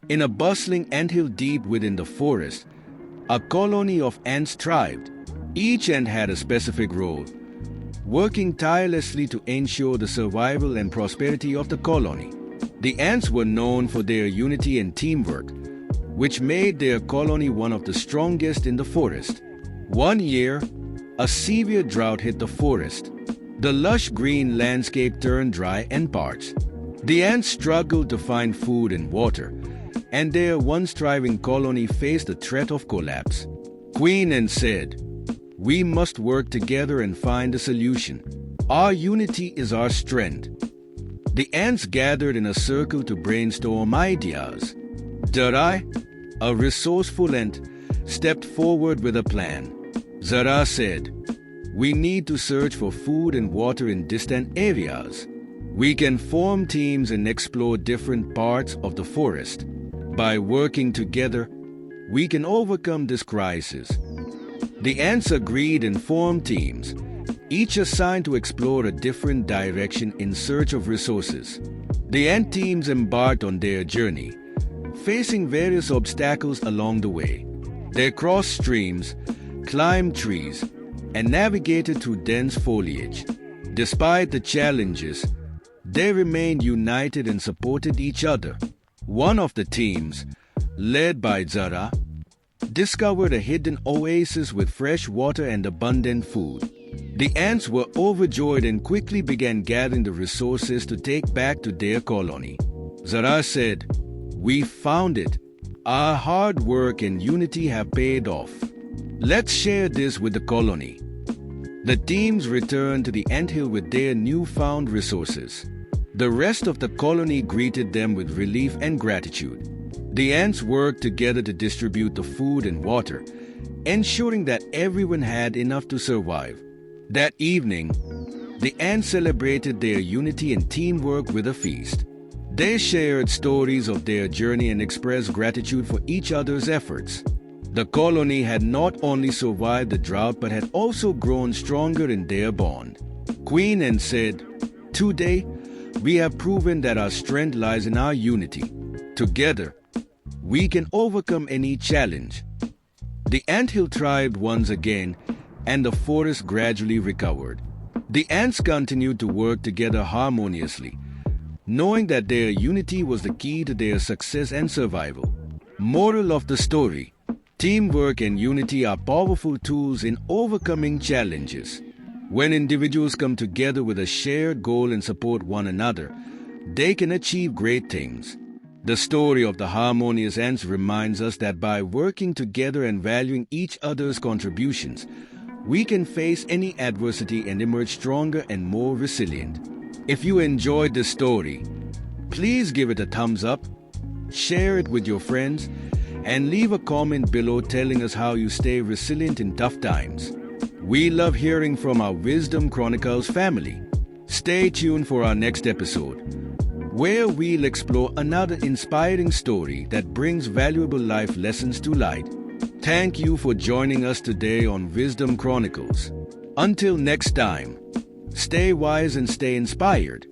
In a bustling anthill deep within the forest, a colony of ants thrived. Each ant had a specific role, working tirelessly to ensure the survival and prosperity of the colony. The ants were known for their unity and teamwork, which made their colony one of the strongest in the forest. One year, a severe drought hit the forest. The lush green landscape turned dry and parched. The ants struggled to find food and water, and their once thriving colony faced the threat of collapse. Queen Ant said, "We must work together and find a solution. Our unity is our strength." The ants gathered in a circle to brainstorm ideas. Darai, a resourceful ant, stepped forward with a plan. Zara said, "We need to search for food and water in distant areas. We can form teams and explore different parts of the forest. By working together, we can overcome this crisis." The ants agreed and formed teams, each assigned to explore a different direction in search of resources. The ant teams embarked on their journey, facing various obstacles along the way. They crossed streams, climbed trees, and navigated through dense foliage. Despite the challenges, they remained united and supported each other. One of the teams, led by Zara, discovered a hidden oasis with fresh water and abundant food. The ants were overjoyed and quickly began gathering the resources to take back to their colony. Zara said, "We found it. Our hard work and unity have paid off. Let's share this with the colony." The teams returned to the anthill with their newfound resources. The rest of the colony greeted them with relief and gratitude. The ants worked together to distribute the food and water, ensuring that everyone had enough to survive. That evening, the ants celebrated their unity and teamwork with a feast. They shared stories of their journey and expressed gratitude for each other's efforts. The colony had not only survived the drought but had also grown stronger in their bond. Queen Ant said, "Today, we have proven that our strength lies in our unity. Together, we can overcome any challenge." The anthill thrived once again, and the forest gradually recovered. The ants continued to work together harmoniously, knowing that their unity was the key to their success and survival. Moral of the story: teamwork and unity are powerful tools in overcoming challenges. When individuals come together with a shared goal and support one another, they can achieve great things. The story of the Harmonious ants reminds us that by working together and valuing each other's contributions, we can face any adversity and emerge stronger and more resilient. If you enjoyed this story, please give it a thumbs up, share it with your friends, and leave a comment below telling us how you stay resilient in tough times. We love hearing from our Wisdom Chronicles family. Stay tuned for our next episode, where we'll explore another inspiring story that brings valuable life lessons to light. Thank you for joining us today on Wisdom Chronicles. Until next time, stay wise and stay inspired.